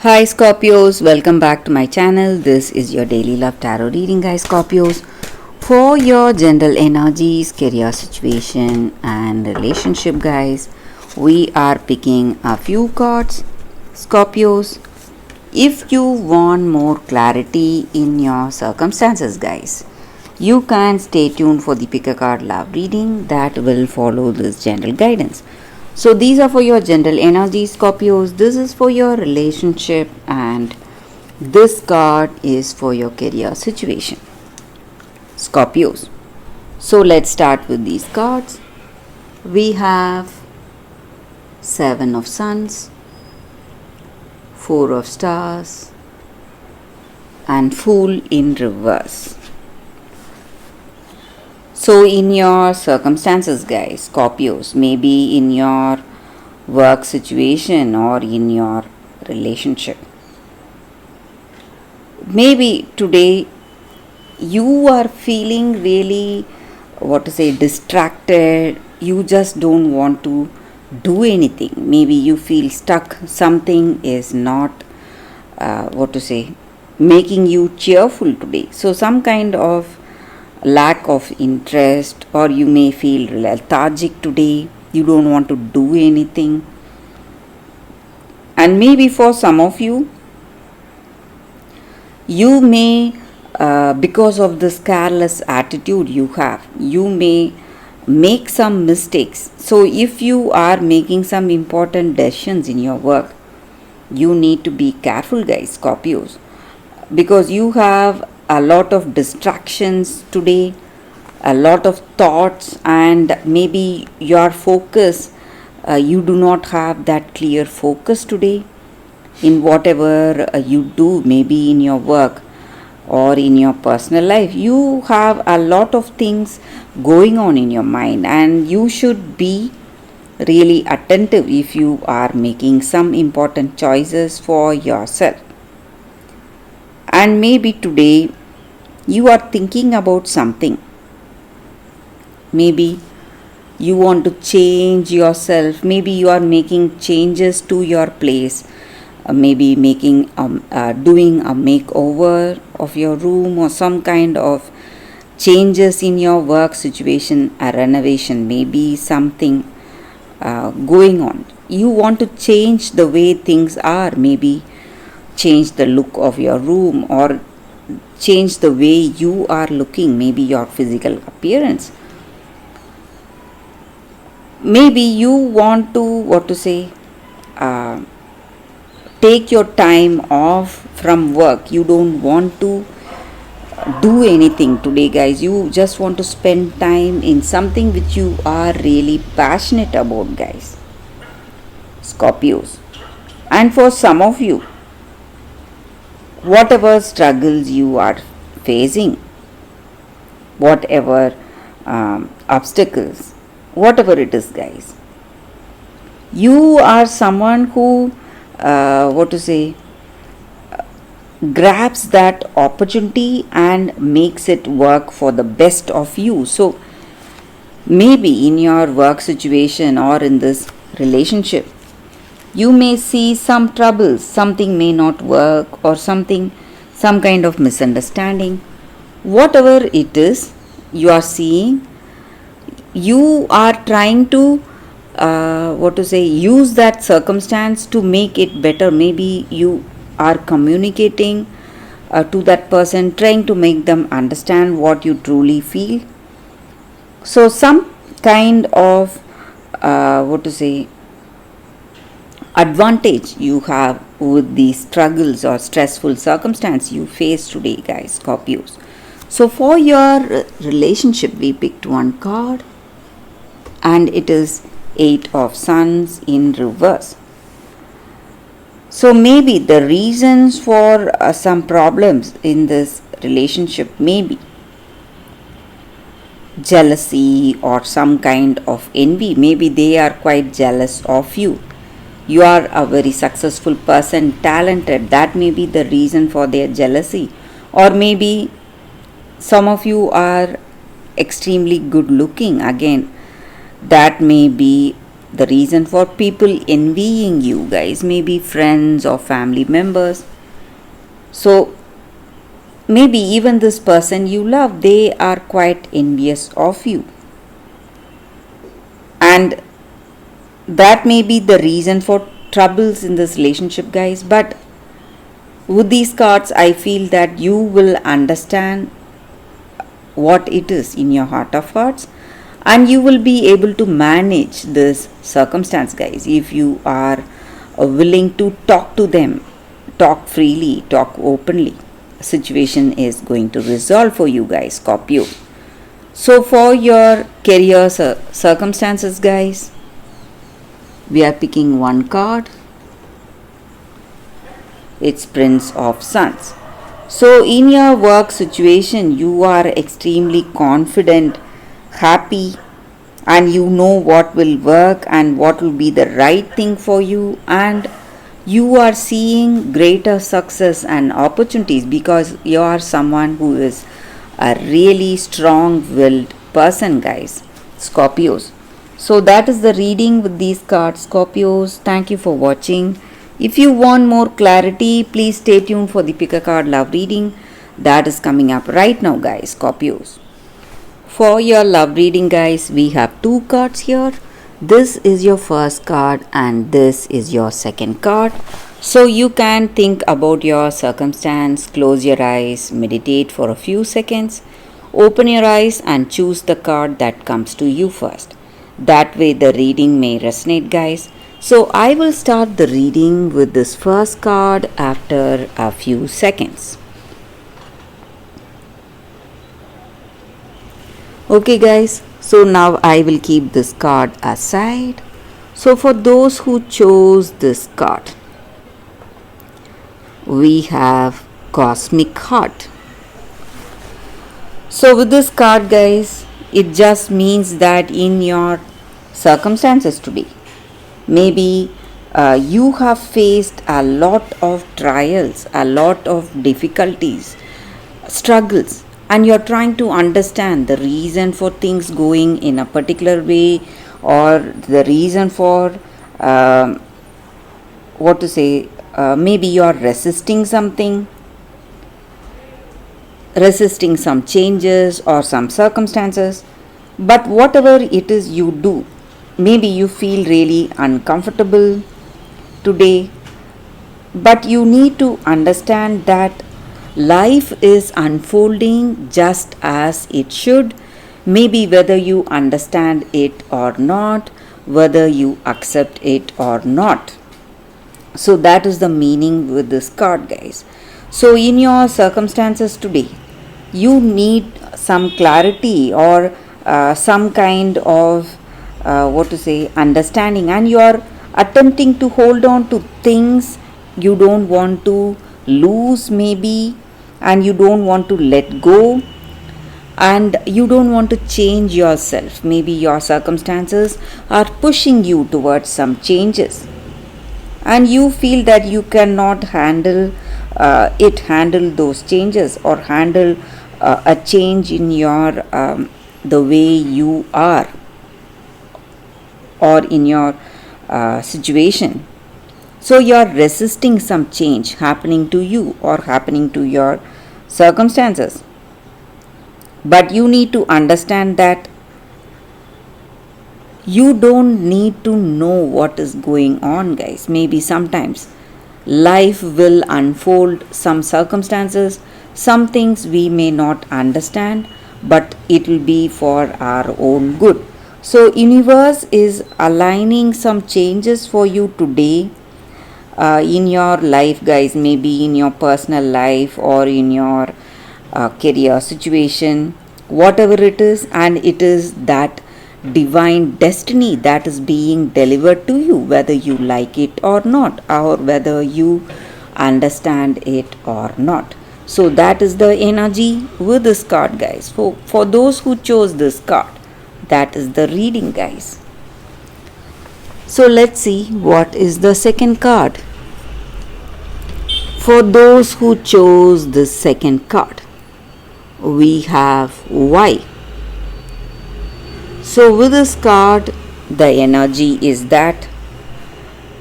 Hi Scorpios, welcome back to my channel. This is your daily love tarot reading, guys. Scorpios, for your general energies, career situation, and relationship, guys, we are picking a few cards. Scorpios, if you want more clarity in your circumstances, guys, you can stay tuned for the pick a card love reading that will follow this general guidance. So these are for your general energy, Scorpios. This is for your relationship, and this card is for your career situation, Scorpios. So let's start with these cards. We have Seven of Suns, Four of Stars, and Fool in reverse. So, in your circumstances, guys, Scorpios, maybe in your work situation or in your relationship, maybe today you are feeling really, distracted. You just don't want to do anything. Maybe you feel stuck. Something is not, making you cheerful today. So, some kind of lack of interest, or you may feel lethargic today. You don't want to do anything. And maybe for some of you, you may because of this careless attitude you have, you may make some mistakes. So if you are making some important decisions in your work, you need to be careful, guys, Scorpios, because you have a lot of distractions today, a lot of thoughts, and maybe your focus, you do not have that clear focus today in whatever you do, maybe in your work or in your personal life. You have a lot of things going on in your mind, and you should be really attentive if you are making some important choices for yourself. And maybe today you are thinking about something. Maybe you want to change yourself. Maybe you are making changes to your place. Maybe doing a makeover of your room, or some kind of changes in your work situation, a renovation, maybe something going on. You want to change the way things are. Maybe change the look of your room, or change the way you are looking, maybe your physical appearance. Maybe you want to take your time off from work. You don't want to do anything today, guys. You just want to spend time in something which you are really passionate about, guys, Scorpios. And for some of you, whatever struggles you are facing, whatever obstacles, whatever it is, guys, you are someone who grabs that opportunity and makes it work for the best of you. So maybe in your work situation or in this relationship, you may see some troubles, something may not work, or some kind of misunderstanding. Whatever it is you are seeing, you are trying to use that circumstance to make it better. Maybe you are communicating to that person, trying to make them understand what you truly feel. So some kind of advantage you have with the struggles or stressful circumstance you face today, guys, Scorpios. So for your relationship, we picked one card, and it is Eight of Suns in reverse. So maybe the reasons for some problems in this relationship may be jealousy or some kind of envy. Maybe they are quite jealous of you. You are a very successful person, talented. That may be the reason for their jealousy. Or maybe some of you are extremely good looking. Again, that may be the reason for people envying you, guys, maybe friends or family members. So maybe even this person you love, they are quite envious of you, and that may be the reason for troubles in this relationship, guys. But with these cards, I feel that you will understand what it is in your heart of hearts, and you will be able to manage this circumstance, guys, if you are willing to talk to them, talk freely, talk openly. Situation is going to resolve for you, guys, Scorpio. So for your career circumstances, guys, we are picking one card. It's Prince of Sons. So in your work situation, you are extremely confident, happy, and you know what will work and what will be the right thing for you, and you are seeing greater success and opportunities because you are someone who is a really strong-willed person, guys, Scorpios. So that is the reading with these cards, Scorpios. Thank you for watching. If you want more clarity, please stay tuned for the pick a card love reading that is coming up right now, guys, Scorpios. For your love reading, guys, we have two cards here. This is your first card and this is your second card. So you can think about your circumstance, close your eyes, meditate for a few seconds, open your eyes and choose the card that comes to you first. That way the reading may resonate, guys. So I will start the reading with this first card after a few seconds. Okay, guys, so now I will keep this card aside. So for those who chose this card, we have Cosmic Heart. So with this card, guys, it just means that in your circumstances today, maybe you have faced a lot of trials, a lot of difficulties, struggles, and you're trying to understand the reason for things going in a particular way, or the reason for maybe you're resisting something, resisting some changes or some circumstances. But whatever it is you do, maybe you feel really uncomfortable today, but you need to understand that life is unfolding just as it should, maybe whether you understand it or not, whether you accept it or not. So that is the meaning with this card, guys. So in your circumstances today, you need some clarity or some kind of understanding, and you are attempting to hold on to things you don't want to lose, maybe, and you don't want to let go, and you don't want to change yourself. Maybe your circumstances are pushing you towards some changes, and you feel that you cannot handle those changes, or handle a change in your the way you are, or in your situation. So you are resisting some change happening to you or happening to your circumstances. But you need to understand that you don't need to know what is going on, guys. Maybe sometimes life will unfold some circumstances, some things we may not understand, but it will be for our own good. So universe is aligning some changes for you today in your life, guys, maybe in your personal life or in your career situation, whatever it is, and it is that divine destiny that is being delivered to you, whether you like it or not, or whether you understand it or not. So that is the energy with this card, guys. For those who chose this card, that is the reading, guys. So let's see what is the second card. For those who chose the second card, we have Y. So with this card, the energy is that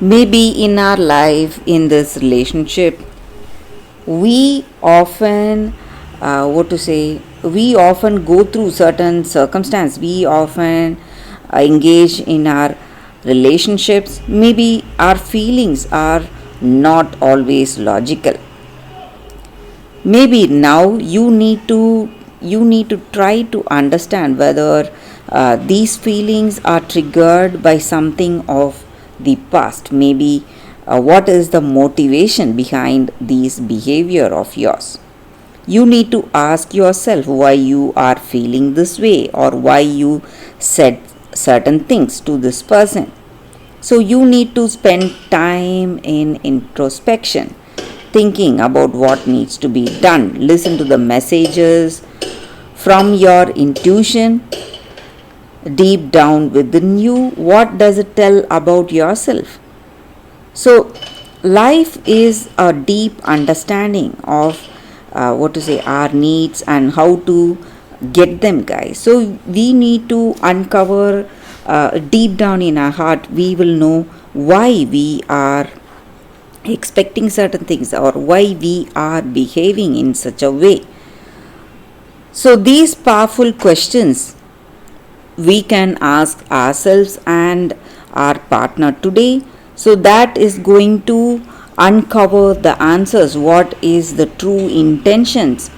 maybe in our life, in this relationship, we often we often go through certain circumstance, we often engage in our relationships, maybe our feelings are not always logical. Maybe now you need to try to understand whether these feelings are triggered by something of the past. Maybe what is the motivation behind this behavior of yours. You need to ask yourself why you are feeling this way, or why you said certain things to this person. So you need to spend time in introspection, thinking about what needs to be done. Listen to the messages from your intuition deep down within you. What does it tell about yourself? So, life is a deep understanding of our needs and how to get them, guys. So, we need to uncover deep down in our heart, we will know why we are expecting certain things or why we are behaving in such a way. So, these powerful questions we can ask ourselves and our partner today, so that is going to uncover the answers, what is the true intentions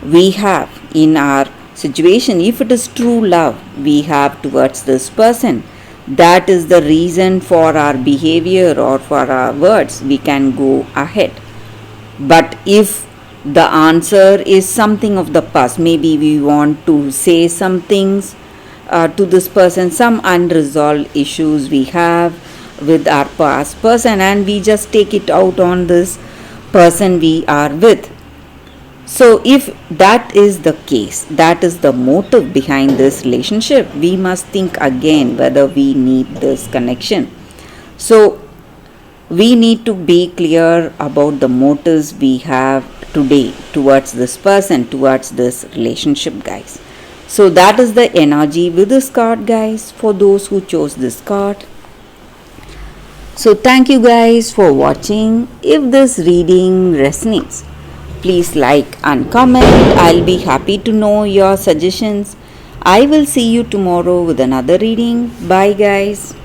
we have in our situation. If it is true love we have towards this person, that is the reason for our behavior or for our words, we can go ahead. But if the answer is something of the past, maybe we want to say some things to this person, some unresolved issues we have with our past person, and we just take it out on this person we are with. So if that is the case, that is the motive behind this relationship, we must think again whether we need this connection. So we need to be clear about the motives we have today towards this person, towards this relationship, guys. So that is the energy with this card, guys, for those who chose this card. So thank you guys for watching. If this reading resonates, please like and comment. I'll be happy to know your suggestions. I will see you tomorrow with another reading. Bye guys.